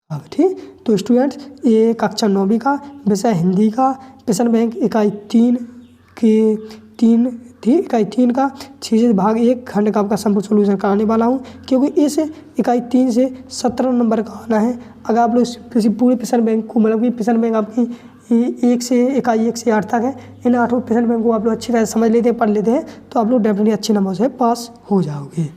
अब ठीक, तो स्टूडेंट्स ये कक्षा 9वीं का विषय हिंदी का प्रश्न बैंक इकाई 3 के 3 थी, इकाई 3 का 6 भाग 1 खंड का आपका संपूर्ण सोल्यूशन कराने वाला हूँ, क्योंकि इस इकाई 3 से 17 नंबर का आना है। अगर आप लोग किसी पूरे प्रश्न बैंक को मतलब कि प्रश्न बैंक आपकी इकाई 1 से 8 तक है, इन 8 प्रश्न बैंक को आप लोग अच्छी तरह समझ लेते हैं, पढ़ लेते हैं, तो आप लोग डेफिनेटली अच्छे नंबर से पास हो जाओगे।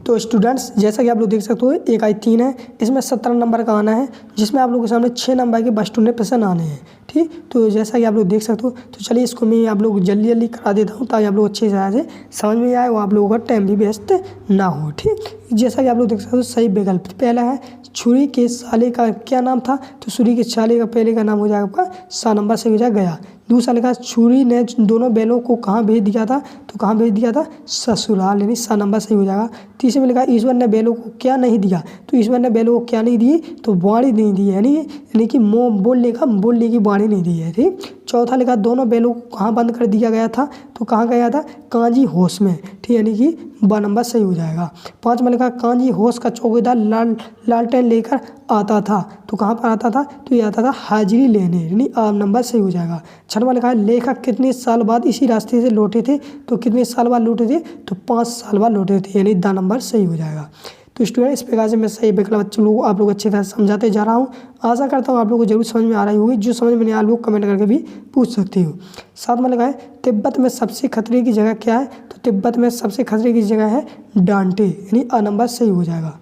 तो स्टूडेंट्स जैसा कि आप लोग देख सकते हो इकाई 3 है, इसमें 17 नंबर का आना है, जिसमें आप लोगों के सामने 6 नंबर के बस टूने प्रश्न आने हैं। ठीक, तो जैसा कि आप लोग देख सकते हो, तो चलिए इसको मैं आप लोग जल्दी करा देता हूँ, ताकि आप लोग अच्छी तरह से समझ में आए और आप लोगों का टाइम भी वेस्ट ना हो। ठीक, जैसा कि आप लोग देख सकते हो सही विकल्प पहला है, छुरी के साले का क्या नाम था, तो छुरी के साले का पहले का नाम हो जाएगा आपका 7 नंबर से हो जाएगा गया। दूसरा लिखा छुरी ने दोनों बैलों को कहाँ भेज दिया था, तो कहाँ भेज दिया था, ससुराल, यानी 7 नंबर सही हो जाएगा। तीसरे में लिखा ईश्वर ने बैलों को क्या नहीं दिया, तो ईश्वर ने बैलों को क्या नहीं दी, तो वाणी नहीं दी, यानी कि बोलने की वाणी नहीं दी है। ठीक, चौथा लिखा दोनों बैलों को कहाँ बंद कर दिया गया था, तो कहाँ गया था, कांजी होश में। ठीक, यानी कि 2 नंबर सही हो जाएगा। 5 में लिखा कांजी होश का चौकीदार लालटेन लेकर आता था, तो कहाँ पर आता था, तो ये आता था हाजिरी लेने, यानी 8 नंबर सही हो जाएगा। 6वां लिखा है लेखक कितने साल बाद इसी रास्ते से लौटे थे, तो कितने साल बाद लौटे थे, तो 5 साल बाद लौटे थे, यानी 10 नंबर सही हो जाएगा। तो स्टूडेंट इस प्रकार से मैं सही विकल्प बच्चों लोग आप लोग अच्छी तरह समझाते जा रहा हूँ। आशा करता हूँ आप लोगों को जरूर समझ में आ रही होगी, जो समझ में नहीं आ लोग कमेंट करके भी पूछ सकते हो। 7वां लिखा है तिब्बत में सबसे खतरे की जगह क्या है, तो तिब्बत में सबसे खतरे की जगह है डांटे, यानी 8 नंबर सही हो जाएगा।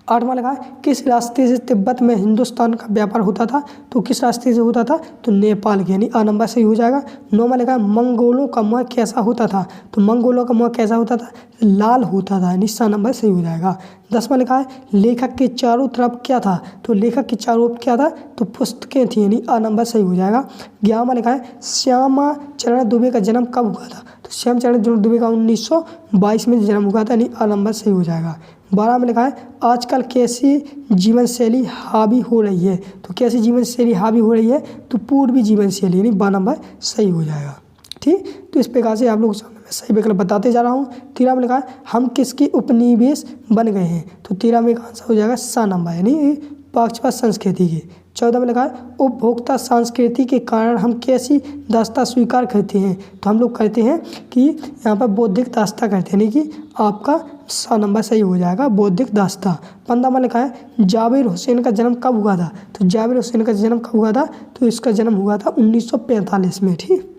8वां लिखा है किस रास्ते से तिब्बत में हिंदुस्तान का व्यापार होता था, तो किस रास्ते से होता था, तो नेपाल के, यानी 8 नंबर सही हो जाएगा। 9वां लिखा है मंगोलों का मुँह कैसा होता था, तो मंगोलों का मुँह कैसा होता था, लाल होता था, यानी 7 नंबर सही हो जाएगा। 10वां लिखा है लेखक के चारों तरफ क्या था, तो लेखक के चारों तरफ क्या था, तो पुस्तकें थी, यानी 8 नंबर सही हो जाएगा। 11वां लिखा है श्यामा चरण दुबे का जन्म कब हुआ था, तो श्याम चरण दुबे का 1922 में जन्म हुआ था, यानी 8 नंबर सही हो जाएगा। 12 में लिखा है आजकल कैसी जीवन शैली हावी हो रही है, तो कैसी जीवन शैली हावी हो रही है, तो पूर्वी जीवन शैली, यानी 12 नंबर सही हो जाएगा। ठीक, तो इस प्रकार से आप लोगों के सामने मैं सही विकल्प बताते जा रहा हूँ। 13 में लिखा है हम किसके उपनिवेश बन गए हैं, तो 13 में आंसर हो जाएगा 7 नंबर, यानी पक्षपात संस्कृति के। 14 में लिखा है उपभोक्ता संस्कृति के कारण हम कैसी दास्ता स्वीकार करते हैं, तो हम लोग कहते हैं कि यहाँ पर बौद्धिक दास्ता करते हैं, यानी कि आपका 7 नंबर सही हो जाएगा बौद्धिक दास्ता। 15 में लिखा है जाबिर हुसैन का जन्म कब हुआ था, तो जाबिर हुसैन का जन्म कब हुआ था, तो इसका जन्म हुआ था 1945 में। ठीक,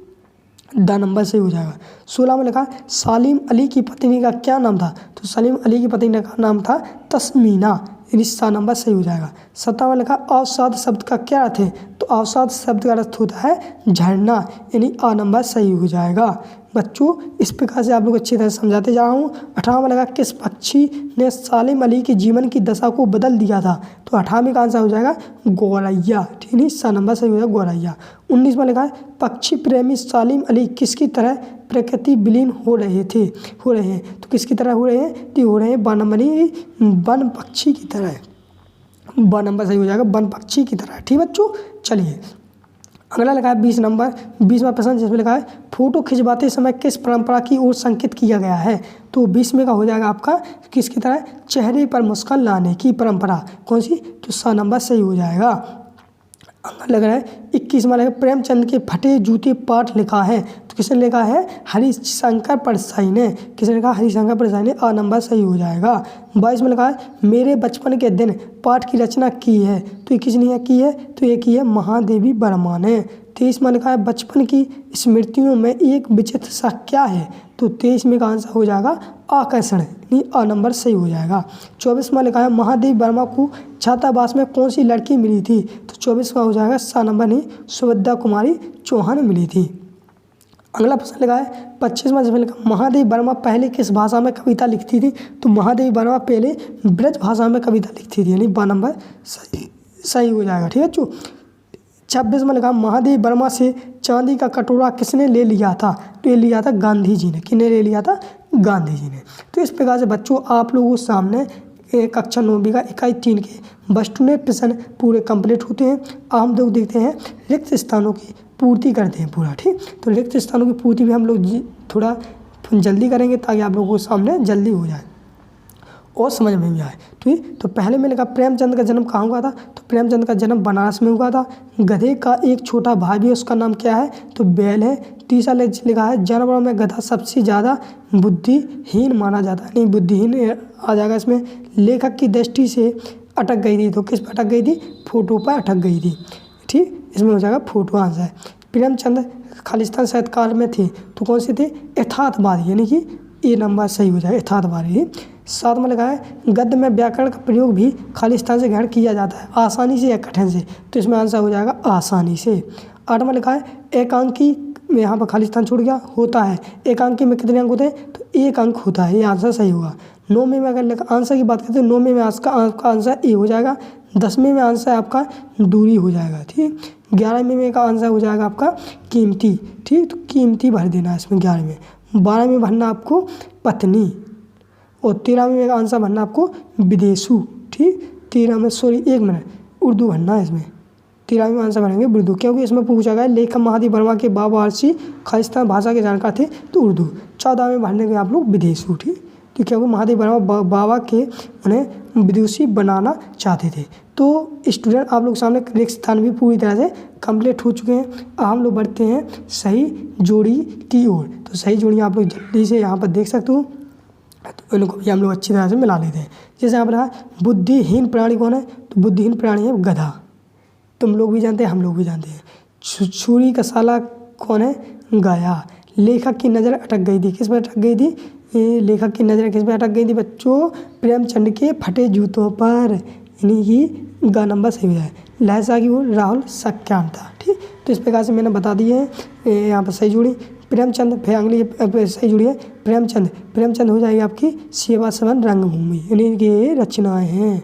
10 नंबर सही हो जाएगा। 16 में लिखा है सालिम अली की पत्नी का क्या नाम था, तो सालिम अली की पत्नी का नाम था तस्मीना, यानी 7 नंबर सही हो जाएगा। 17 में लिखा अवसाद शब्द का क्या अर्थ है, तो अवसाद शब्द का अर्थ होता है झरना, यानी 8 नंबर सही हो जाएगा। बच्चों इस प्रकार से आप लोग अच्छी तरह से समझाते जा रहा हूँ। 18 में लगा किस पक्षी ने सालिम अली के जीवन की दशा को बदल दिया था, तो 18 का आंसर हो जाएगा गौरैया। ठीक है, 7 नंबर सही हो जाएगा गौरैया। 19 में लिखा है पक्षी प्रेमी सालिम अली किसकी तरह प्रकृति विलीन हो रहे हैं, तो किसकी तरह हो रहे हैं, तो हो रहे हैं वन पक्षी की तरह। 2 नंबर सही हो जाएगा वन पक्षी की तरह। ठीक बच्चों, चलिए अगला लिखा है 20 नंबर 20वां प्रश्न, जिसमें लिखा है फोटो खिंचवाते समय किस परंपरा की ओर संकेत किया गया है, तो 20 में का हो जाएगा आपका किसकी तरह चेहरे पर मुस्कान लाने की परंपरा, कौन सी, तो 7 नंबर सही हो जाएगा। अगला लग रहा है 21वां लगा प्रेमचंद के फटे जूते पाठ लिखा है, तो किसने लिखा है, हरिशंकर परसाई ने, किसने लिखा, हरिशंकर परसाई ने, 8 नंबर सही हो जाएगा। 22 में लिखा है मेरे बचपन के दिन पाठ की रचना की है, तो ये किसने की है, तो ये की है महादेवी वर्मा ने। 23 में लिखा है बचपन की स्मृतियों में एक विचित्र सा क्या है, तो 23 में का आंसर हो जाएगा आकर्षण, यानी 8 नंबर सही हो जाएगा। 24 में लिखा है महादेवी वर्मा को छात्रावास में कौन सी लड़की मिली थी, तो 24 का हो जाएगा 7 नंबर, नहीं सुविद्या कुमारी चौहान मिली थी। अगला प्रश्न लिखा है 25वां, जिसमें लिखा महादेवी वर्मा पहले किस भाषा में कविता लिखती थी, तो महादेवी वर्मा पहले ब्रज भाषा में कविता लिखती थी, यानी 12 नंबर सही हो जाएगा। ठीक है बच्चों। 26 में लिखा महादेवी वर्मा से चांदी का कटोरा किसने ले लिया था, तो ये लिया था गांधी जी ने, किसने ले लिया था, गांधी जी ने। तो इस प्रकार से बच्चों आप लोगों के सामने कक्षा 9वीं का इकाई 3 के बस्टूने प्रश्न पूरे कंप्लीट होते हैं। अब हम लोग देखते हैं रिक्त स्थानों की पूर्ति करते हैं पूरा। ठीक, तो रिक्त स्थानों की पूर्ति भी हम लोग थोड़ा जल्दी करेंगे ताकि आप लोगों के सामने जल्दी हो जाए। और समझ में भी आए। ठीक, तो पहले में लिखा प्रेमचंद का जन्म कहाँ हुआ था, तो प्रेमचंद का जन्म बनारस में हुआ था। गधे का एक छोटा भाई भी है, उसका नाम क्या है, तो बैल है। तीसरा लिखा है जानवरों में गधा सबसे ज़्यादा बुद्धिहीन माना जाता है, नहीं बुद्धिहीन आ जाएगा इसमें। लेखक की दृष्टि से अटक गई थी, तो किस पर अटक गई थी, फोटो पर अटक गई थी। ठीक, इसमें हो जाएगा फोटो आंसर है। प्रेमचंद खालिस्तान साहित्यकाल में थे, तो कौन से थे, यथार्थवादी, यानी कि ए नंबर सही हो जाएगा, यथार्थवादी। साथ में लिखा है गद्य में व्याकरण का प्रयोग भी खालिस्तान से ग्रहण किया जाता है, आसानी से या कठिन से, तो इसमें आंसर हो जाएगा आसानी से। 8 में लिखा है एकांकी में, यहाँ पर खालिस्तान छूट गया, होता है। एकांकी में कितने अंक होते हैं, तो 1 अंक होता है, ये आंसर सही होगा। 9वें में अगर आंसर की बात करते हैं, 9वें में आपका आंसर ए हो जाएगा। 10वें में आंसर आपका दूरी हो जाएगा। ठीक, 11वें में का आंसर हो जाएगा आपका कीमती। ठीक, तो कीमती भर देना है इसमें 11वें में। 12वें में भरना आपको पत्नी, और 13वें में आंसर भरना आपको विदेशु। ठीक, 13 में 1 मिनट उर्दू भरना है इसमें। 13वें में आंसर भरेंगे उर्दू, क्योंकि इसमें पूछा गया लेखक महादेव वर्मा के बाबा वारसी खालिस्तान भाषा के जानकार थे, तो उर्दू। 14 में भरने के आप लोग विदेशु। ठीक, तो क्योंकि महादेव वर्मा बाबा के उन्हें विदुषी बनाना चाहते थे। तो स्टूडेंट आप लोग सामने रेगिस्तान भी पूरी तरह से कंप्लीट हो चुके हैं। अब हम लोग बढ़ते हैं सही जोड़ी की ओर। तो सही जोड़ी आप लोग जल्दी से यहाँ पर देख सकते हो, तो इनको भी हम लोग अच्छी तरह से मिला लेते हैं। जैसे यहाँ पर रहा बुद्धिहीन प्राणी कौन है, तो बुद्धिहीन प्राणी है गधा, तुम लोग भी जानते हैं, हम लोग भी जानते हैं। छुरी का साला कौन है, गया। लेखक की नज़र अटक गई थी, किस पर अटक गई थी, लेखक की नज़र किस पर अटक गई थी बच्चों, प्रेमचंद के फटे जूतों पर, यानी कि गा नंबर सही हो जाए। लहसा की ओर राहुल सत्यान था। ठीक, तो इस प्रकार से मैंने बता दिए हैं। यहाँ पर सही जोड़ी प्रेमचंद, फिर अगली सही जुड़ी है प्रेमचंद। प्रेमचंद हो जाएगी आपकी सेवा सदन रंगभूमि, यानी कि ये रचनाएँ हैं।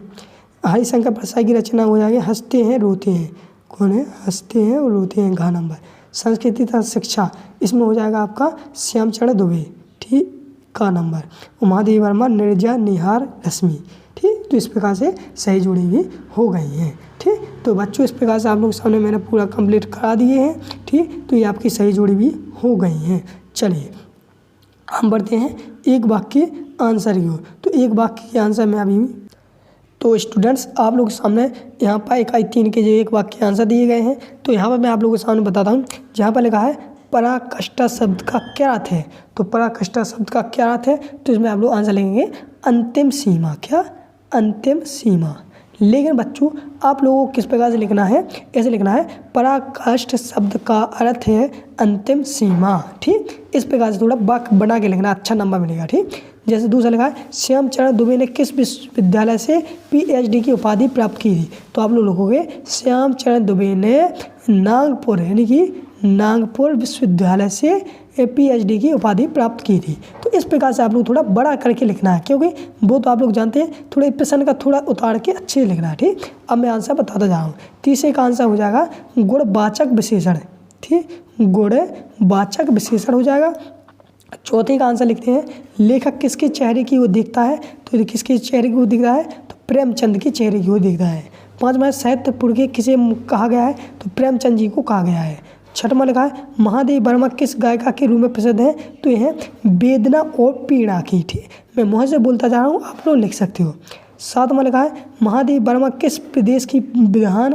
हरिशंकर प्रसाद की रचना हो जाएगी हंसते हैं रोते हैं, कौन है, हंसते हैं और रोते हैं, घा नंबर। संस्कृति तथा शिक्षा, इसमें हो जाएगा आपका श्यामचरण दुबे। ठीक, का नंबर। उमादेवी वर्मा, निर्जा निहार रश्मि। ठीक, तो इस प्रकार से सही जोड़ी भी हो गई हैं। ठीक, तो बच्चों इस प्रकार से आप लोग सामने मैंने पूरा कंप्लीट करा दिए हैं। ठीक, तो ये आपकी सही जोड़ी भी हो गई हैं। चलिए हम बढ़ते हैं एक वाक्य आंसर की ओर। तो एक वाक्य के आंसर में अभी, तो स्टूडेंट्स आप लोग के सामने यहाँ पर इकाई 3 के जो एक वाक्य आंसर दिए गए हैं। तो यहाँ पर मैं आप लोगों के सामने बताता हूँ। जहाँ पर लिखा है पराकाष्ठा शब्द का क्या अर्थ है, तो पराकाष्ठा शब्द का क्या अर्थ है, तो इसमें आप लोग आंसर लिखेंगे अंतिम सीमा। क्या, अंतिम सीमा। लेकिन बच्चों आप लोगों को किस प्रकार से लिखना है, ऐसे लिखना है पराकाष्ठ शब्द का अर्थ है अंतिम सीमा। ठीक, इस प्रकार से थोड़ा वाक्य बना के लिखना, अच्छा नंबर मिलेगा। ठीक, जैसे दूसरा लिखा है श्यामचरण दुबे ने किस विश्वविद्यालय से PhD की उपाधि प्राप्त की थी, तो आप लोग लिखोगे श्यामचरण दुबे ने नागपुर, यानी कि नागपुर विश्वविद्यालय से PhD की उपाधि प्राप्त की थी। तो इस प्रकार से आप लोग थोड़ा बड़ा करके लिखना है, क्योंकि वो तो आप लोग जानते हैं, थोड़े प्रश्न का थोड़ा उतार के अच्छे लिखना है। ठीक, अब मैं आंसर बताता जा रहा हूँ। तीसरे का आंसर हो जाएगा गुणवाचक विशेषण। ठीक, गुणवाचक विशेषण हो जाएगा। चौथे का आंसर लिखते हैं लेखक किसके चेहरे की ओर देखता है, तो किसके चेहरे की ओर दिखता है, तो प्रेमचंद के चेहरे की ओर दिखता है। 5वां साहित्यपुर के किसे कहा गया है, तो प्रेमचंद जी को कहा गया है। 6वां लिखा है महादेव वर्मा किस गायिका के रूप में प्रसिद्ध है, तो यह है वेदना और पीड़ा की। ठीक, मैं मुँह से बोलता जा रहा हूँ, आप लोग लिख सकते हो। 7वां लिखा है महादेव वर्मा किस प्रदेश की विधान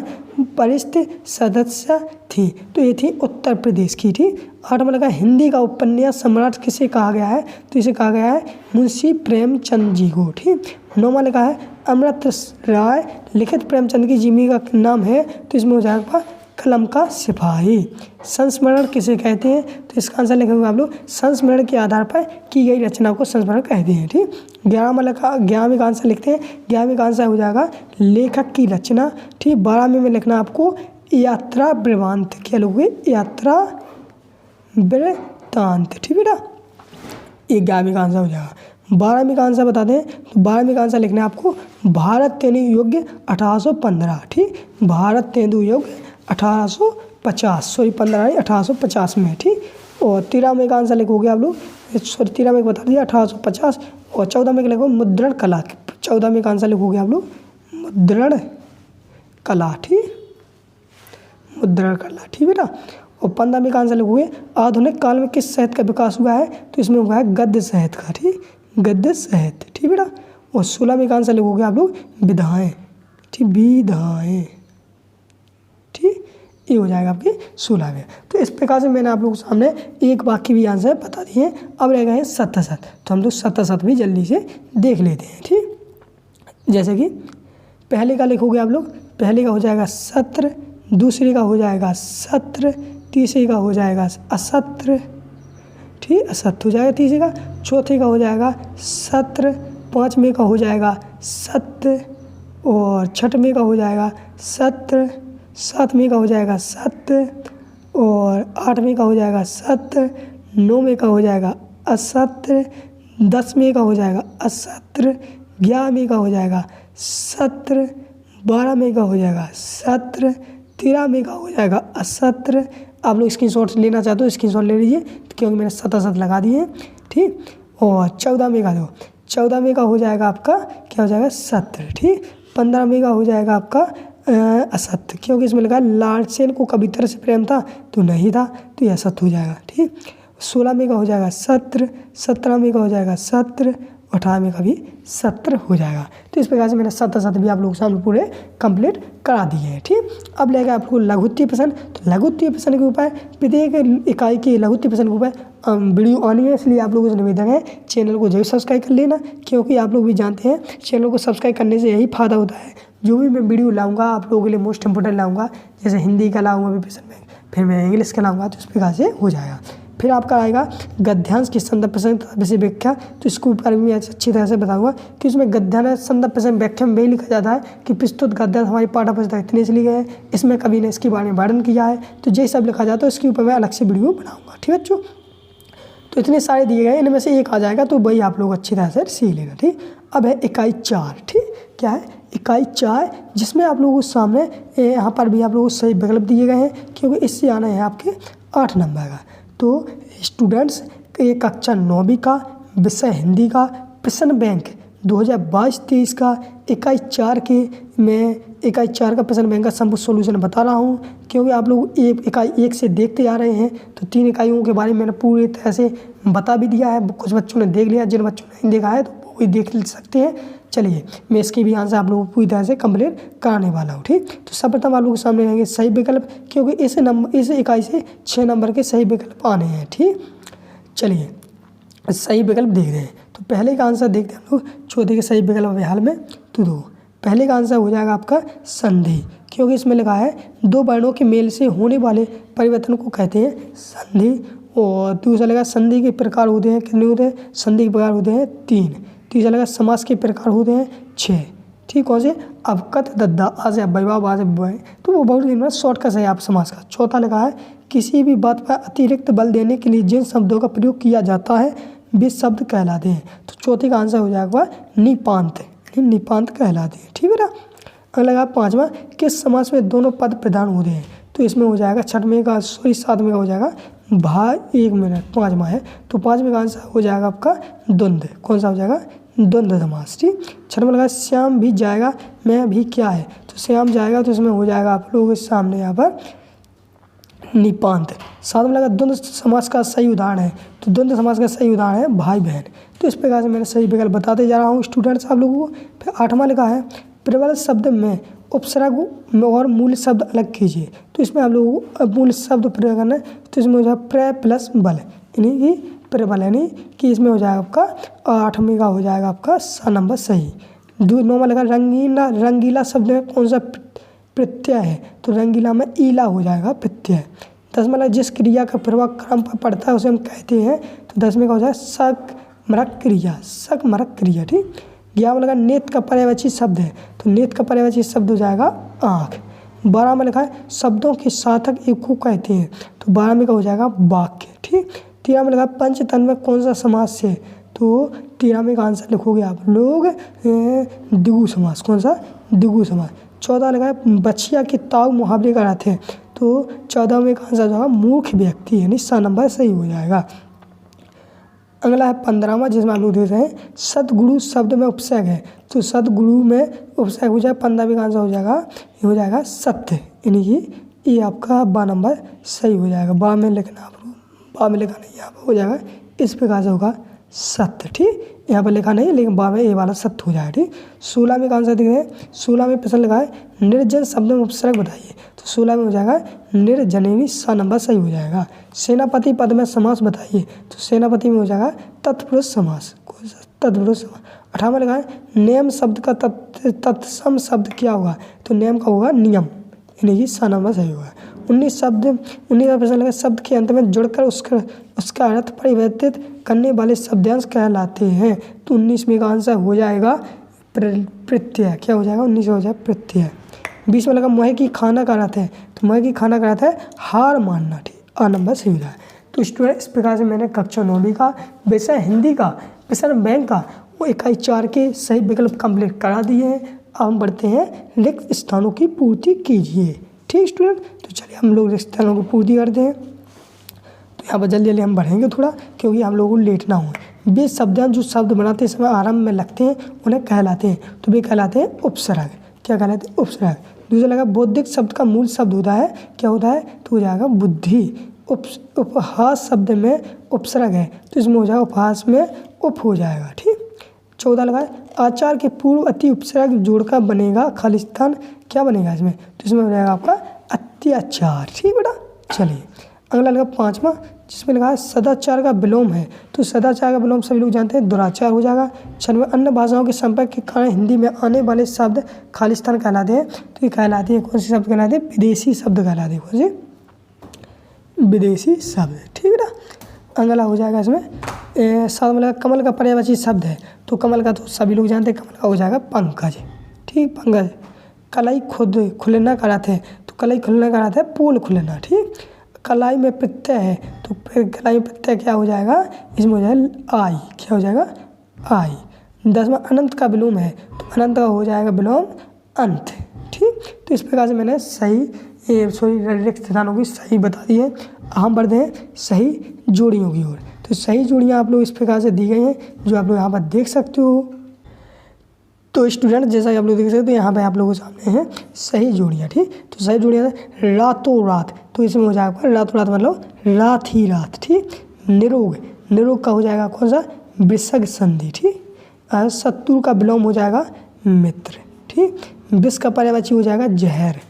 परिषद सदस्य थी, तो ये थी उत्तर प्रदेश की। ठीक, 8वां लिखा है हिंदी का उपन्यास सम्राट किसे कहा गया है, तो इसे कहा गया है मुंशी प्रेमचंद जी को। ठीक, 9वां लिखा है अमृत राय लिखित प्रेमचंद की जीवनी का नाम है, तो इसमें हो जाएगा कलम का सिपाही। संस्मरण किसे कहते हैं, तो इसका आंसर लिखेंगे आप लोग संस्मरण के आधार पर की गई रचना को संस्मरण कहते हैं। ठीक, 11वें का आंसर लिखते हैं। 11वें का आंसर हो जाएगा लेखक की रचना। ठीक, 12वें में लिखना आपको यात्रा वृत्तांत, क्या लोगे, यात्रा वृत्तांत। ठीक बेटा, ये 11वें का आंसर हो जाएगा। 12वें का आंसर बता दें, तो 12वें का आंसर लिखना है आपको भारत तेंदु युग 1815। ठीक, भारत तेंदु युग 1850 में। ठीक, और 13वें का आंसर लिखोगे आप लोग, सॉरी 13वें को बता दिया 1850। और 14वें का लिखोगे मुद्रण कला। 14वें का आंसर लिखोगे आप लोग मुद्रण कला। ठीक, मुद्रण कला। ठीक बेटा, और 15वें का आंसर लिखोगे आधुनिक काल में किस साहित्य का विकास हुआ है, तो इसमें हुआ है गद्य साहित्य का। ठीक, गद्य साहित्य। ठीक बेटा, और 16 में का आंसर लिखोगे आप लोग विधाएँ, ठीक, विधाएँ, ठीक, ये हो जाएगा आपके 16 में। तो इस प्रकार से मैंने आप लोगों के सामने एक वाक्य भी आंसर बता दिए। अब रह गए सत्ता-सत, तो हम लोग सत्ता-सत भी जल्दी से देख लेते हैं, ठीक। जैसे कि पहले का लिखोगे आप लोग, पहले का हो जाएगा सत्र, दूसरे का हो जाएगा सत्र, तीसरे का हो जाएगा असत्र, ठीक, असत्य हो जाएगा तीसरे का, चौथे का हो जाएगा सत्र, पाँचवें का हो जाएगा सत्य, और छठवें का हो जाएगा सत्र, सातवें का हो जाएगा सत्य, और आठवें का हो जाएगा सत्य, नौवें का हो जाएगा असत्र, 10वें का हो जाएगा असत्र, 11वें का हो जाएगा सत्र, 12वें का हो जाएगा सत्र, 13वें का हो जाएगा असत्र। आप लोग स्क्रीनशॉट लेना चाहते हो स्क्रीनशॉट ले लीजिए, क्योंकि मैंने सत्ता-सत लगा दिए हैं, ठीक। और 14वें का दो, 14वें का हो जाएगा आपका क्या हो जाएगा सत्र, ठीक। 15वें का हो जाएगा आपका असत्य, क्योंकि इसमें लगा लालसेन को कबूतर से प्रेम था तो नहीं था, तो यह असत्य हो जाएगा, ठीक। 16वें का हो जाएगा सत्र, 17वें का हो जाएगा सत्र, 18वें का भी सत्र हो जाएगा। तो इस प्रकार से मैंने सत्ता-सत भी आप लोगों के सामने पूरे कंप्लीट करा दिए हैं, ठीक। अब लगेगा आपको लघुत्तीय प्रश्न। तो लघुत्तीय प्रश्न के ऊपर प्रत्येक इकाई के लघुत्तीय प्रश्न के ऊपर वीडियो आनी है, इसलिए आप लोगों से निवेदन है चैनल को जरूर सब्सक्राइब कर लेना, क्योंकि आप लोग भी जानते हैं चैनल को सब्सक्राइब करने से यही फ़ायदा होता है। जो भी मैं वीडियो लाऊंगा आप लोगों के लिए मोस्ट इंपोर्टेंट लाऊंगा, जैसे हिंदी का लाऊंगा भी प्रश्न में, फिर मैं इंग्लिश का लाऊंगा, तो इस प्रकार से हो जाएगा। फिर आपका आएगा गद्यांश की संदर्भ प्रश्न विषय व्याख्या। तो इसके ऊपर भी मैं अच्छी तरह से बताऊंगा कि इसमें गद्यांश संदर्भ प्रश्न व्याख्या में यही लिखा जाता है कि प्रस्तुत गद्यांश हमारी पाठ्य पुस्तक इतने से लिए गए हैं, इसमें कभी ने इसके बारे में वर्णन किया है, तो ये सब लिखा जाता है, इसके ऊपर मैं अलग से वीडियो बनाऊँगा, ठीक है बच्चों। तो इतने सारे दिए गए, इनमें से एक आ जाएगा, तो वही आप लोग अच्छी तरह से सीख लेना, ठीक। अब है इकाई 4, ठीक, क्या है इकाई 4, जिसमें आप लोगों के सामने यहाँ पर भी आप लोगों को सही विकल्प दिए गए हैं, क्योंकि इससे आना है आपके 8 नंबर का। तो स्टूडेंट्स ये कक्षा 9वीं का विषय हिंदी का प्रश्न बैंक 2022-23 का इकाई 4 के मैं इकाई 4 का प्रश्न बैंक का संपूर्ण सॉल्यूशन बता रहा हूँ, क्योंकि आप लोग इकाई 1 से देखते आ रहे हैं, तो 3 इकाइयों के बारे में मैंने पूरी तरह से बता भी दिया है। कुछ बच्चों ने देख लिया, जिन बच्चों ने नहीं देखा है तो वो भी देख सकते हैं। चलिए मैं इसके भी आंसर आप लोगों को पूरी तरह से कंप्लीट कराने वाला हूँ, ठीक। तो सर्वप्रथम आप लोगों के सामने रहेंगे सही विकल्प, क्योंकि इस इकाई से 6 नंबर के सही विकल्प आने हैं, ठीक। चलिए सही विकल्प देख रहे हैं, तो पहले का आंसर देखते हैं हम लोग, चौथे के सही विकल्प हाल में तो 2। पहले का आंसर हो जाएगा आपका संधि, क्योंकि इसमें लिखा है 2 वर्णों के मेल से होने वाले परिवर्तन को कहते हैं संधि। और दूसरा लगा संधि के प्रकार होते हैं, कितने होते हैं संधि के प्रकार होते हैं 3। तीसरा लगा समास के प्रकार होते हैं 6, ठीक। कौन से अवकत दद्दा आज वैभव आज बय, तो वो बहुत शॉर्टकट है आप समास का। चौथा लगा है किसी भी बात पर अतिरिक्त बल देने के लिए जिन शब्दों का प्रयोग किया जाता है वे शब्द कहलाते हैं। तो चौथे का आंसर हो जाएगा निपांत, निपांत कहलाते हैं, ठीक है ना। अगला लगा 5वां किस समास में दोनों पद प्रधान होते हैं। तो इसमें हो जाएगा 7वें का हो जाएगा 5वां है, तो 5वें का आंसर हो जाएगा आपका द्वंद्व। कौन सा हो जाएगा द्वंद्व समास, ठीक। 6वां लगा श्याम भी जाएगा मैं भी क्या है, तो श्याम जाएगा, तो इसमें हो जाएगा आप लोगों के सामने यहाँ पर निपांत। 7वां लगा द्वंद्व समास का सही उदाहरण है, तो द्वंद्व समास का सही उदाहरण है भाई बहन। तो इस प्रकार से मैंने सही विकल्प बताते जा रहा हूँ स्टूडेंट्स आप लोगों को। फिर 8वां लिखा है प्रबल शब्द में उपसर्ग और मूल शब्द अलग कीजिए। तो इसमें आप लोगों को मूल शब्द प्रयोग करना है, तो इसमें हो जाएगा प्र प्लस बल, यानी कि प्रबल, यानी कि इसमें हो जाएगा आपका 8वें का हो जाएगा आपका 7 नंबर सही। 9वां लगा रंगीला, रंगीला शब्द में कौन सा प्रत्यय है, तो रंगीला में ईला हो जाएगा प्रत्यय। 10वां लगा जिस क्रिया का प्रभाव क्रम पर पड़ता है उसे हम कहते हैं, तो 10वें का हो जाएगा सकमरक क्रिया, सकमरक क्रिया, ठीक। 11वां लगा नेत्र का पर्यायवाची शब्द है, तो नेत्र का पर्यायवाची शब्द हो जाएगा आँख। 12वां में लिखा है शब्दों के सार्थक एक को कहते हैं, तो 12वें का हो जाएगा वाक्य, ठीक। 13वां में लिखा है पंचतन में कौन सा समास है, तो 13वें का आंसर लिखोगे आप लोग द्विगु समास। कौन सा द्विगु समास। 14 लगा है बछिया के ताऊ मुहावरे का अर्थ है, तो 14वें का आंसर होगा मूर्ख व्यक्ति, यानी 7 नंबर सही हो जाएगा। अगला है 15वां, जिसमें आप लोग देख रहे हैं सदगुरु शब्द में उपसर्ग है, तो सदगुरु में उपसर्ग हो जाएगा। 15वें का आंसर हो जाएगा ये हो जाएगा सत्य, यानी कि ये आपका 12 नंबर सही हो जाएगा। 12 में लिखना आप लोग, 12 में लिखा नहीं यहाँ पर हो जाएगा, इस प्रकार से होगा सत्य, ठीक। यहाँ पर लिखा नहीं है लेकिन बा में ए वाला सत्य हो जाएगा, ठीक। 16 में का आंसर देख रहे हैं। 16 में प्रश्न लगा है निर्जन शब्द में उपसर्ग बताइए, तो 16 में हो जाएगा निर्जनेवी, स नंबर सही हो जाएगा। सेनापति पद में समास बताइए, तो सेनापति में हो जाएगा तत्पुरुष समास, कौन सा तत्पुरुष समास। 18 में लगा है नियम शब्द का तत्सम शब्द क्या होगा, तो नियम का होगा नियम, यानी कि स नंबर सही होगा। 19 का प्रश्न लगा शब्द के अंत में जुड़कर उसका अर्थ परिवर्तित करने वाले शब्दांश कहलाते हैं, तो 19 में का आंसर हो जाएगा प्रत्यय, क्या हो जाएगा 19 हो जाएगा प्रत्यय। 20 में लगा मोहे की खाना का अर्थ है, तो मोहे की खाना का अर्थ है हार मानना, ठीक। आ नंबर सही हो जाए। तो स्टूडेंट इस प्रकार से मैंने कक्षा 9वीं का विषय हिंदी का प्रश्न बैंक का वो इकाई 4 के सही विकल्प कंप्लीट करा दिए हैं। अब हम बढ़ते हैं रिक्त स्थानों की पूर्ति कीजिए, ठीक स्टूडेंट। तो चलिए हम लोग रिक्त स्थानों की पूर्ति करते हैं। तो यहाँ पर जल्दी जल्दी हम बढ़ेंगे थोड़ा, क्योंकि हम लोगों को लेट ना हो। वे शब्दांश जो शब्द बनाते समय आरंभ में लगते हैं उन्हें कहलाते हैं, तो वे कहलाते हैं उपसर्ग, क्या कहलाते हैं उपसर्ग। दूसरा लगा बौद्धिक शब्द का मूल शब्द होता है, क्या होता है, तो हो जाएगा बुद्धि। उपहास शब्द में उपसर्ग है, तो इसमें हो जाएगा उपहास में उप हो जाएगा, ठीक। 14 लगा आचार के पूर्व अति उपसर्ग जोड़कर बनेगा खालिस्तान, क्या बनेगा इसमें, तो इसमें हो जाएगा आपका अत्याचार, ठीक बेटा। चलिए अगला लगा 5वां, जिसमें लगा सदाचार का विलोम है, तो सदाचार का विलोम सभी लोग जानते हैं दुराचार हो जाएगा। 6वां अन्य भाषाओं के संपर्क के कारण हिंदी में आने वाले शब्द खालिस्तान कहलाते हैं, तो ये कहलाते हैं कौन से शब्द कहलाते हैं, विदेशी शब्द कहलाते हैं, कौन से विदेशी शब्द, ठीक है ना। अगला हो जाएगा इसमें 7वां लगा कमल का पर्यायवाची शब्द है, तो कमल का तो सभी लोग जानते हैं, कमल का हो जाएगा पंकज, ठीक पंकज। कलाई खुद खुलना का अर्थ है, तो कलाई खुलना का अर्थ है पोल खुलना, ठीक। कलाई में प्रत्यय है, तो फिर कलाई में प्रत्यय क्या हो जाएगा, इसमें हो जाएगा आई, क्या हो जाएगा आई। 10वां अनंत का विलोम है, तो अनंत का हो जाएगा विलोम अंत, ठीक। तो इस प्रकार से मैंने सही रिक्त स्थानों की सही बता दी है। हम बढ़ते हैं सही जोड़ियों की ओर। तो सही जोड़ियाँ आप लोग इस प्रकार से दी गई हैं, जो आप लोग यहाँ पर देख सकते हो। तो स्टूडेंट जैसा कि आप लोग देख सकते हो यहाँ पे आप लोगों के सामने है सही जोड़ियाँ, ठीक। तो सही जोड़ियाँ रातों रात, तो इसमें हो जाएगा रातों रात मतलब रात ही रात, ठीक। निरोग, निरोग का हो जाएगा कौन सा, विसर्ग संधि, ठीक। शत्रु का विलोम हो जाएगा मित्र, ठीक। विष का पर्यायवाची हो जाएगा जहर।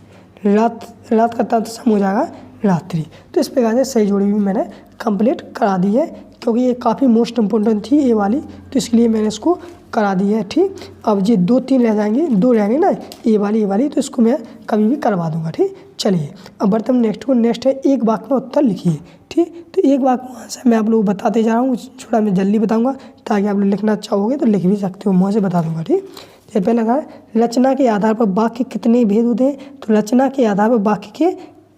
रात का तत्सम हो जाएगा रात्रि। तो इस प्रकार से सही जोड़ी भी मैंने कंप्लीट करा दी है, क्योंकि ये काफ़ी मोस्ट इम्पोर्टेंट थी ये वाली, तो इसलिए मैंने इसको करा दी है, ठीक। अब ये 2-3 रह जाएंगे, 2 रहेंगे ना ये वाली, तो इसको मैं कभी भी करवा दूंगा, ठीक। चलिए अब बढ़ते हम नेक्स्ट है एक वाक्य में उत्तर लिखिए, ठीक। तो एक वाक्य में आंसर मैं आप लोग बताते जा रहा हूँ, थोड़ा मैं जल्दी बताऊँगा ताकि आप लोग लिखना चाहोगे तो लिख भी सकते हो, मुँह से बता दूँगा, ठीक। ये पहला लगा रचना के आधार पर वाक्य कितने भेद होते हैं, तो रचना के आधार पर वाक्य के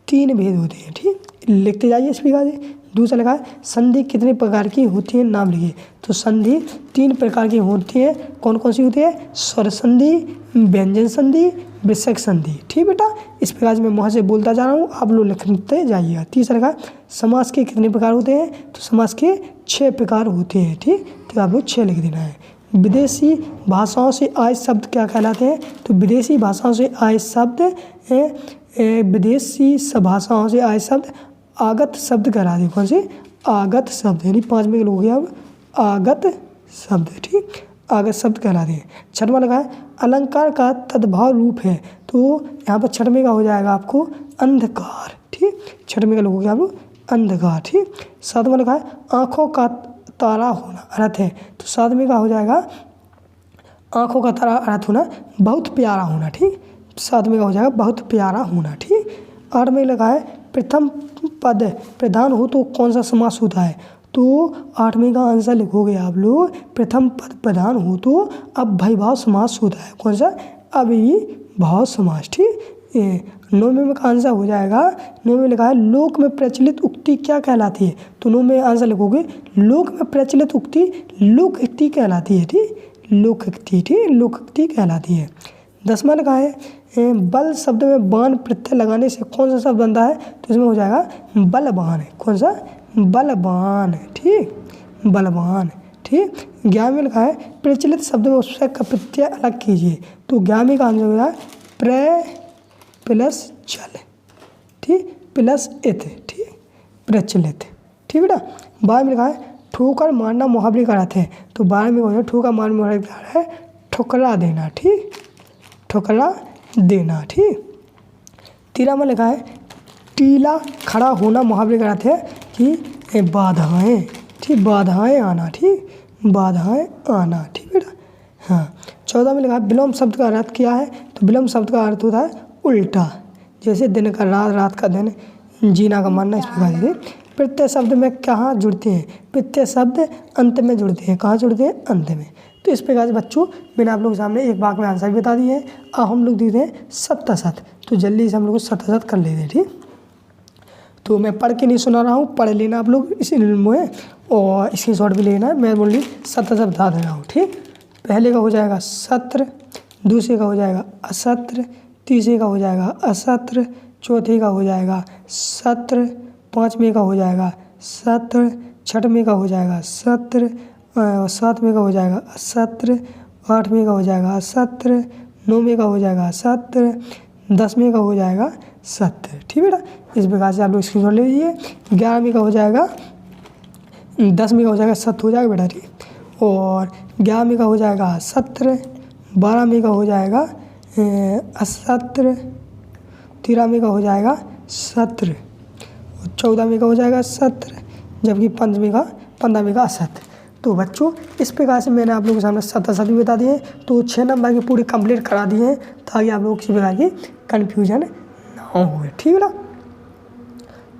3 भेद होते हैं, ठीक। लिखते जाइए इस प्रकार से। दूसरा लगा संधि कितने प्रकार की होती है, नाम लिखिए, तो संधि 3 प्रकार की होती है, कौन कौन सी होती है, स्वर संधि, व्यंजन संधि, विसर्ग संधि, ठीक बेटा। इस प्रकार से मैं मुँह से बोलता जा रहा हूँ, आप लोग लिखते जाइएगा। तीसरा लगा समास के कितने प्रकार होते हैं, तो समास के 6 प्रकार होते हैं, ठीक। तो आप लोग 6 लिख देना है। विदेशी भाषाओं से आए शब्द क्या कहलाते हैं, तो विदेशी भाषाओं से आए शब्द विदेशी भाषाओं से आए शब्द आगत शब्द कहलाते हैं, कौन से आगत शब्द, यानी 5 में हो गया अब आगत शब्द, ठीक। आगत शब्द कहलाते हैं। 6वां लगा है अलंकार का तद्भाव रूप है, तो यहाँ पर 6वें का हो जाएगा आपको अंधकार, ठीक। 6वें का हो गया आपको अंधकार, ठीक। 7वां लगा है आँखों का तारा होना अर्थ है, तो 7वें का हो जाएगा आँखों का तारा अर्थ होना बहुत प्यारा होना, ठीक। 7वें का हो जाएगा बहुत प्यारा होना, ठीक। 8वें लगा है प्रथम पद प्रधान हो तो कौन सा समास होता है, तो 8वें का आंसर लिखोगे आप लोग प्रथम पद प्रधान हो तो अव्ययीभाव समास होता है, कौन सा अव्ययीभाव समास, ठीक। 9वें का आंसर हो जाएगा 9वें में लिखा है लोक में प्रचलित उक्ति क्या कहलाती है, तो 9वें में आंसर लिखोगे लोक में प्रचलित उक्ति लोकोक्ति कहलाती है, ठीक। लोकोक्ति, ठीक, लोकोक्ति कहलाती है। 10वां लिखा है बल शब्द में बाण प्रत्यय लगाने से कौन सा शब्द बनता है, तो इसमें हो जाएगा बलवान, कौन सा बलवान, ठीक, बलवान, ठीक। 11वें लिखा है प्रचलित शब्द में उससे का प्रत्यय अलग कीजिए, तो 11वें का आंसर हो जाएगा प्र प्लस चल, ठीक, प्लस इत, ठीक, प्रचलित, ठीक बेटा। 12वें लिखा है ठोकर मारना मुहावरे का अर्थ है। तो 12 में हो जाएगा ठोकर मारना मुहावरे का अर्थ है ठुकरा देना, ठीक, ठुकरा देना, ठीक। 13 में लिखा है टीला खड़ा होना मुहावरे का अर्थ है कि बाधाएं, ठीक, बाधाएं आना, ठीक, बाधाएं आना, ठीक बेटा। हाँ, 14 में लिखा है विलोम शब्द का अर्थ क्या है। तो विलोम शब्द का अर्थ होता है उल्टा, जैसे दिन का रात, रात का दिन, जीना का मरना, इस प्रकार से। प्रत्यय शब्द में कहाँ जुड़ते हैं। प्रत्यय शब्द अंत में जुड़ते हैं। कहाँ जुड़ते हैं, अंत में। तो इस प्रकार से बच्चों मैंने आप लोगों के सामने एक वाक्य में आंसर भी बता दिए हैं। अब हम लोग देखते हैं सत्ता-सत, तो जल्दी से हम लोग सत्ता-सत कर लेते हैं, ठीक। तो मैं पढ़ के नहीं सुना रहा हूँ, पढ़ लेना आप लोग इसी में और स्क्रीनशॉट भी लेना है। मैं बोली सत्ता-सत बता दे रहा हूँ, ठीक। पहले का हो जाएगा सत्र, दूसरे का हो जाएगा असत्र, तीसरे का हो जाएगा असत्र, चौथे का हो जाएगा सत्र, पाँचवें का हो जाएगा सत्र, छठवें का हो जाएगा सत्र, सातवें का हो जाएगा असत्र, आठवें का हो जाएगा असत्र, नौवें का हो जाएगा सत्र, 10वें का हो जाएगा सत्र, ठीक है बेटा। इस प्रकार से आप लोग स्क्रीनशॉट ले लीजिए। 11वें का हो जाएगा 10वें का हो जाएगा सत्र हो जाएगा बेटा, ठीक। और 11वें का हो जाएगा सत्र, 12वें का हो जाएगा असत्र, 13वें का हो जाएगा सत्र, 14वें का हो जाएगा सत्र, जबकि 15वें का असत्र। तो बच्चों इस प्रकार से मैंने आप लोगों के सामने सत्ता-सत भी बता दिए। तो 6 नंबर की पूरी कंप्लीट करा दिए हैं ताकि आप लोग किसी प्रकार की कन्फ्यूजन ना हो, ठीक है ना।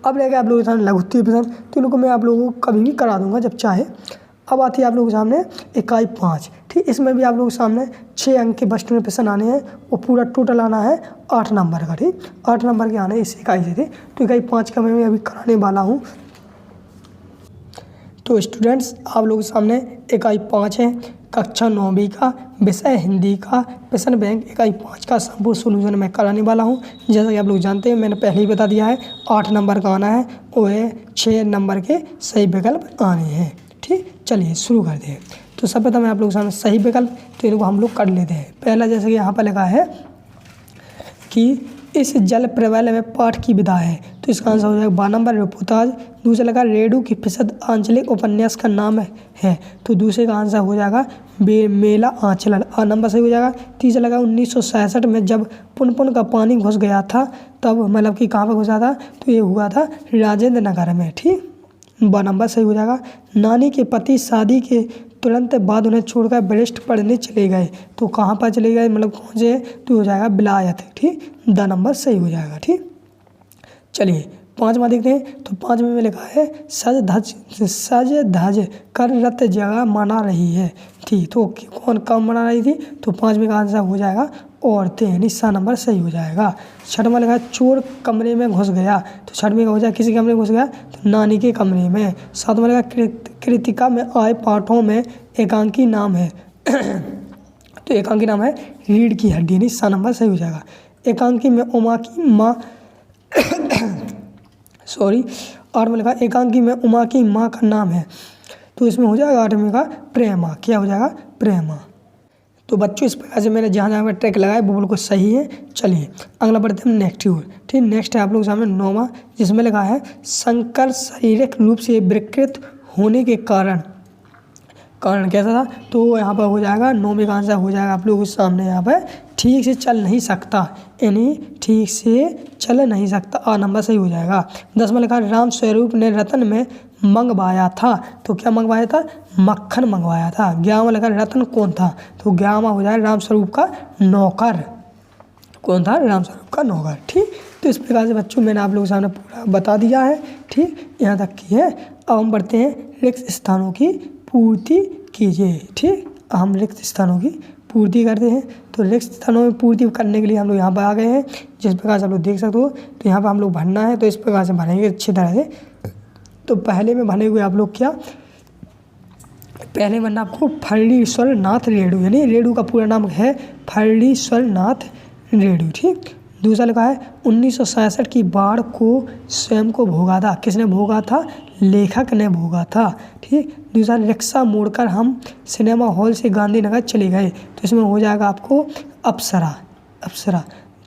अब रहेगा आप लोगों के सामने लघुत्तरीय प्रश्न, तो इनको मैं आप लोगों को कभी भी करा दूंगा जब चाहे। अब आती है आप लोगों के सामने इकाई 5, ठीक। इसमें भी आप लोगों के सामने 6 अंक के बच्चों में प्रश्न आने हैं और पूरा टोटल आना है 8 नंबर का, ठीक। 8 नंबर के आने हैं इस इकाई से, ठीक। तो इकाई 5 का मैं अभी कराने वाला हूँ। तो स्टूडेंट्स आप लोगों के सामने इकाई 5 है, कक्षा 9वीं का, विषय हिंदी का, प्रश्न बैंक इकाई 5 का संपूर्ण सोल्यूशन मैं कराने वाला हूं। जैसा कि आप लोग जानते हैं मैंने पहले ही बता दिया है 8 नंबर का आना है और 6 नंबर के सही विकल्प आने हैं, ठीक। चलिए शुरू करते हैं। तो सब प्रथम आप लोगों के सामने सही विकल्प, तो इनको हम लोग कर लेते हैं। पहला जैसे कि यहाँ पर लिखा है कि इस जल प्रवाह में पाठ की विधा है, तो इसका आंसर हो जाएगा 12 नंबर रिपोर्टाज। दूसरा लगा रेडू की प्रसिद्ध आंचलिक उपन्यास का नाम है, तो दूसरे का आंसर हो जाएगा मेला आंचलन, आ नंबर सही हो जाएगा। तीसरा लगा 1966 में जब पुनपुन का पानी घुस गया था, तब मतलब कि कहाँ पर घुसा था, तो ये हुआ था राजेंद्र नगर में, ठीक। 12 नंबर सही हो जाएगा। नानी के पति शादी के तुरंत बाद उन्हें छोड़कर ब्रेस्ट पढ़ने चले गए, तो कहाँ पर चले गए मतलब कौन से, तो हो जाएगा विलायत, ठीक। 10 नंबर सही हो जाएगा, ठीक। चलिए 5वां देखते हैं। तो 5वें में लिखा है सज धज कर रत जगह मना रही है, ठीक। तो कौन कब मना रही थी, तो 5वें का आंसर हो जाएगा औरतें, निस्सा नंबर सही हो जाएगा। 6वां लिखा है चोर कमरे में घुस गया, तो 6वें का हो जाएगा किसी कमरे में घुस गया, तो नानी के कमरे में। 7वां लिखा कृतिका में आए पाठों में एकांकी नाम है तो एकांकी नाम है रीढ़ की हड्डी, निस्सा नंबर सही हो जाएगा। एकांकी में उमा की माँ 8वां लिखा एकांकी में उमा की माँ का नाम है, तो इसमें हो जाएगा 8वें का प्रेमा, क्या हो जाएगा प्रेमा। तो बच्चों इस प्रकार से मैंने जहाँ जहाँ पर ट्रैक लगाया वो बिल्कुल सही है। चलिए अगला बढ़ते हैं नेक्स्ट ओर, ठीक। नेक्स्ट है आप लोग सामने 9वां, जिसमें लिखा है शंकर शारीरिक रूप से विकृत होने के कारण कैसा था, तो यहाँ पर हो जाएगा 9वें का आंसर हो जाएगा आप लोगों के सामने यहाँ पर ठीक से चल नहीं सकता, यानी ठीक से चल नहीं सकता, आ नंबर सही हो जाएगा। 10वां लिखा राम स्वरूप ने रतन में मंगवाया था, तो क्या मंगवाया था, मक्खन मंगवाया था। 11वां लिखा रतन कौन था, तो 11वां हो जाएगा राम स्वरूप का नौकर, कौन था, राम स्वरूप का नौकर, ठीक। तो इस प्रकार से बच्चों मैंने आप लोगों के सामने पूरा बता दिया है, ठीक, यहाँ तक की है। अब हम बढ़ते हैं रिक्त स्थानों की पूर्ति कीजिए, ठीक। हम रिक्त स्थानों की पूर्ति करते हैं। तो रिक्त स्थानों में पूर्ति करने के लिए हम लोग यहाँ पर आ गए हैं, जिस प्रकार से आप लोग देख सकते हो। तो यहाँ पर हम लोग भरना है, तो इस प्रकार से भरेंगे अच्छी तरह से। तो पहले में भरे हुए आप लोग क्या, पहले बनना आपको फर्लीश्वर नाथ रेडू, यानी रेडू का पूरा नाम है फर्लीश्वर नाथ रेडू, ठीक। दूसरा लिखा है 1966 की बाढ़ को स्वयं को भोगा था, किसने भोगा था, लेखक ने भोगा था, ठीक। दूसरा रिक्शा मोड़कर हम सिनेमा हॉल से गांधीनगर चले गए, तो इसमें हो जाएगा आपको अप्सरा।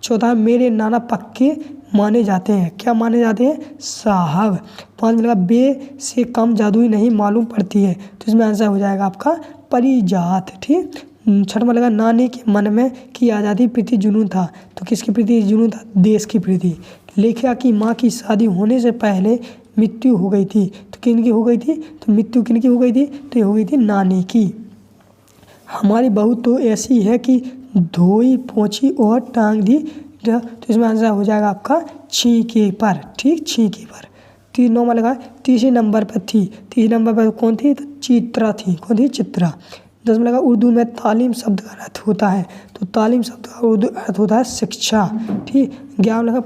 चौथा है मेरे नाना पक्के माने जाते हैं। क्या माने जाते हैं? साहब। 5 में लगा बे से कम जादुई नहीं मालूम पड़ती है, तो इसमें आंसर हो जाएगा आपका परिजात। ठीक। 6 में लगा नानी के मन में की आज़ादी प्रति जुनून था, तो किसकी प्रति जुनून था? देश की प्रति। लेखिका की माँ की शादी होने से पहले मृत्यु हो गई थी, तो किनकी हो गई थी? तो मृत्यु किनकी हो गई थी? तो ये हो गई थी नानी की। हमारी बहू तो ऐसी है कि धोई पोंछी और टांग दी, तो इसमें आंसर हो जाएगा आपका छींके पर। ठीक, छींके पर। 9 में लगा तीसरे नंबर पर थी, तीसरे नंबर पर कौन थी? तो चित्रा थी। कौन थी? चित्रा। 10 में लगा उर्दू में तालीम शब्द का अर्थ होता है, तो तालीम शब्द का उर्दू अर्थ होता है शिक्षा। ठीक। 11 में लगा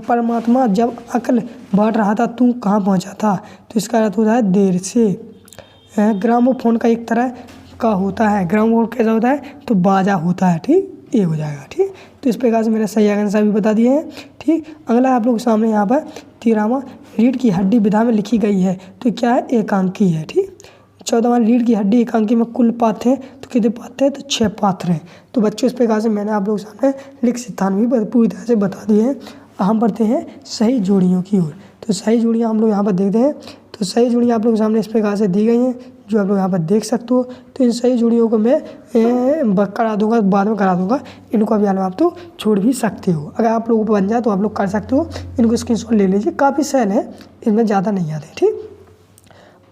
परमात्मा जब अकल बांट रहा था तू कहाँ पहुँचा था, तो इसका अर्थ होता है देर से। ग्रामोफोन का एक तरह का होता है, ग्रामोफोन कैसा होता है? तो बाजा होता है। ठीक, ये हो जाएगा। ठीक, तो इस प्रकार से मैंने सही आंसर भी बता दिए हैं। ठीक। अगला आप लोग के सामने यहाँ पर 13वां रीढ़ की हड्डी विधा में लिखी गई है, तो क्या है? एकांकी है। ठीक। 14वां रीढ़ की हड्डी एकांकी में कुल पात्र हैं, तो कितने पात्र हैं? तो 6 पात्र हैं। तो बच्चों इस प्रकार से मैंने आप लोगों के सामने लिख सिद्धांत भी पूरी तरह से बता दिए हैं। हम बढ़ते हैं सही जोड़ियों की ओर। तो सही जोड़ियाँ हम लोग यहाँ पर देखते हैं। तो सही जोड़ियाँ आप लोगों के सामने इस प्रकार से दी गई हैं, जो आप लोग यहाँ पर देख सकते हो। तो इन सही जोड़ियों को मैं करा दूंगा, बाद में करा दूंगा। इनको अभी हाल में आप तो छोड़ भी सकते हो। अगर आप लोगों को बन जाए तो आप लोग कर सकते हो। इनको स्क्रीनशॉट ले लीजिए, काफ़ी सहल है, इनमें ज़्यादा नहीं आते। ठीक।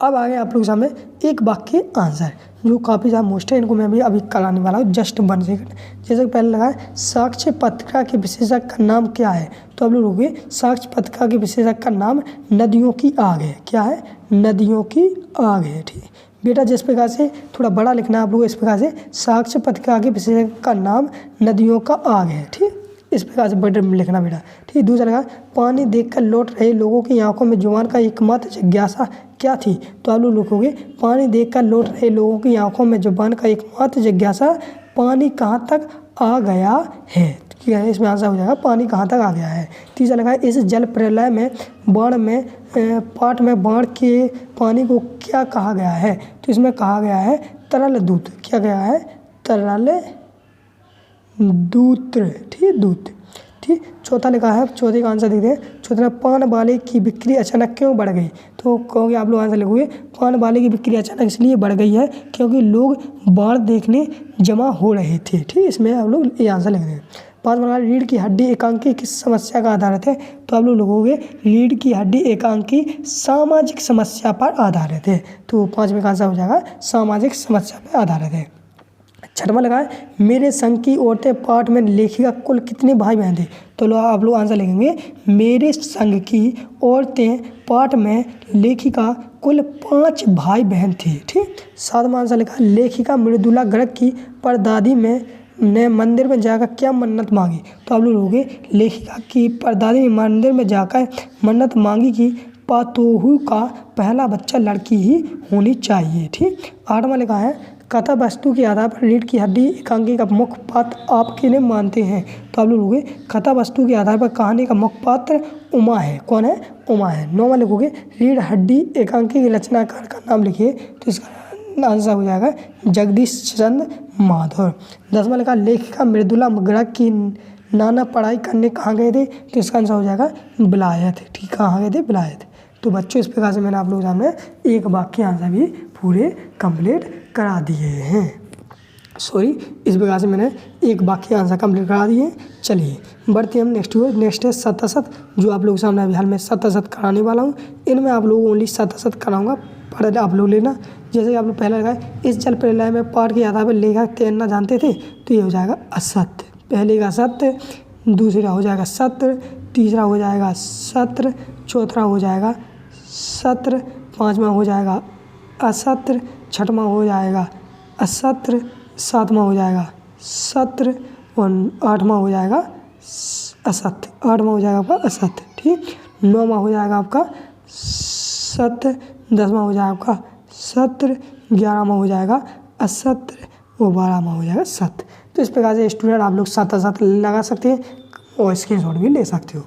अब आगे आप लोग के सामने एक वाक्य आंसर, जो काफ़ी ज़्यादा मोस्ट है, इनको मैं भी अभी कराने वाला हूँ, जस्ट 1 सेकंड। जैसे कि पहले लगा है साक्ष्य पत्रिका के विशेषक का नाम क्या है, तो आप लोग लोगे साक्ष्य पत्रिका के विशेषक का नाम नदियों की आग है। क्या है? नदियों की आग है। ठीक बेटा, जिस प्रकार से थोड़ा बड़ा लिखना है आप लोग, इस प्रकार से साक्ष्य पत्रिका के विशेषक का नाम नदियों का आग है। ठीक, इस प्रकार से बड़े लिखना बेटा। ठीक। दूसरा लगा पानी देखकर लौट रहे लोगों की आंखों में जुबान का एकमात्र जिज्ञासा क्या थी, तो आप लोग लिखोगे पानी देखकर लौट रहे लोगों की आंखों में जुबान का एकमात्र जिज्ञासा पानी कहाँ तक आ गया है। क्या है? इसमें आंसर हो जाएगा पानी कहाँ तक आ गया है। तीसरा लगा इस जल प्रलय में बाढ़ में पाठ में बाढ़ के पानी को क्या कहा गया है, तो इसमें कहा गया है तरल दूत। क्या गया है? तरल दूत्र। ठीक, दूत। ठीक। चौथा लिखा है, चौथे का आंसर देखते हैं। चौथा पान वाले की बिक्री अचानक क्यों बढ़ गई, तो कहोगे आप लोग आंसर लिखोगे पान वाले की बिक्री अचानक इसलिए बढ़ गई है क्योंकि लोग बाढ़ देखने जमा हो रहे थे। ठीक, इसमें आप लोग ये आंसर लिख दें। 5 वाला रीढ़ की हड्डी एकांकी किस समस्या का आधारित है, तो आप लोग लिखोगे रीढ़ की हड्डी एकांकी सामाजिक समस्या पर आधारित है, तो 5वें का आंसर हो जाएगा सामाजिक समस्या पर आधारित है। 6वां लगा है मेरे संघ की औरतें पाठ में लेखिका कुल कितने भाई बहन थे, तो आप लोग आंसर लिखेंगे मेरे संघ की औरतें पाठ में लेखिका कुल 5 भाई बहन थे। ठीक। 7वां आंसर लिखा लेखिका मृदुला गर्ग की परदादी ने मंदिर में जाकर क्या मन्नत मांगी, तो आप लोग लोगे लेखिका की परदादी ने मंदिर में जाकर मन्नत मांगी कि पातोहू का पहला बच्चा लड़की ही होनी चाहिए। ठीक। 8वां लिखा है कथा वस्तु के आधार पर रीढ़ की हड्डी एकांकी का मुख्य पात्र आप किन्हें मानते हैं, तो आप लोग लिखोगे कथा वस्तु के आधार पर कहानी का मुख्य पात्र उमा है। कौन है? उमा है। 9वां लिखोगे रीढ़ हड्डी एकांकी के रचनाकार का नाम लिखिए, तो इसका आंसर हो जाएगा जगदीश चंद्र माधव। 10वां लिखा लेखिका मृदुला गर्ग की नाना पढ़ाई करने कहाँ गए थे, तो इसका आंसर हो जाएगा विलायत। ठीक, कहाँ गए थे? विलायत। तो बच्चों इस प्रकार से मैंने आप लोगों के सामने एक वाक्य आंसर भी पूरे कंप्लीट करा दिए हैं। इस प्रकार से मैंने एक वाक्य आंसर कंप्लीट करा दिए। चलिए बढ़ते हम नेक्स्ट है शतशत, जो आप लोगों के सामने अभी हाल में शतशत कराने वाला हूँ। इनमें आप लोग ओनली शतशत कराऊंगा, पर आप लोग लेना। जैसे कि आप लोग पहला लगाए इस जल प्रलय में पाठ के आधार पर लेखक तैरना जानते थे, तो ये हो जाएगा असत्य। पहले का सत्य, दूसरा हो जाएगा सत्र, तीसरा हो जाएगा सत्र, चौथा हो जाएगा सत्र, 5वां हो जाएगा असत्र, 6वां हो जाएगा असत्र, 7वां हो जाएगा सत्र और 8वां हो जाएगा असत्य। 8वां हो जाएगा आपका असत्य। ठीक। 9वां हो जाएगा आपका सत्य, 10वां हो जाएगा आपका सत्र, 11वां हो जाएगा असत्र और 12वां हो जाएगा सत्य। तो इस प्रकार से स्टूडेंट आप लोग साथ लगा सकते हैं और स्क्रीनशॉट भी ले सकते हो।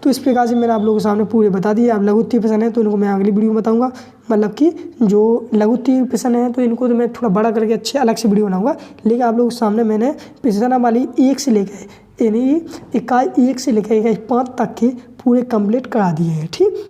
तो इस प्रकार से मैंने आप लोगों के सामने पूरे बता दिए। आप लघु उत्तीर्ण प्रश्न है तो इनको मैं अगली वीडियो में बताऊंगा, मतलब कि जो लघु उत्तीर्ण प्रश्न है तो इनको तो मैं थोड़ा बड़ा करके अच्छे अलग से वीडियो बनाऊंगा। लेकिन आप लोगों के सामने मैंने प्रश्नावली 1 से लेकर यानी इकाई 1 से लेकर इकाई 5 तक के पूरे कंप्लीट करा दिए हैं। ठीक।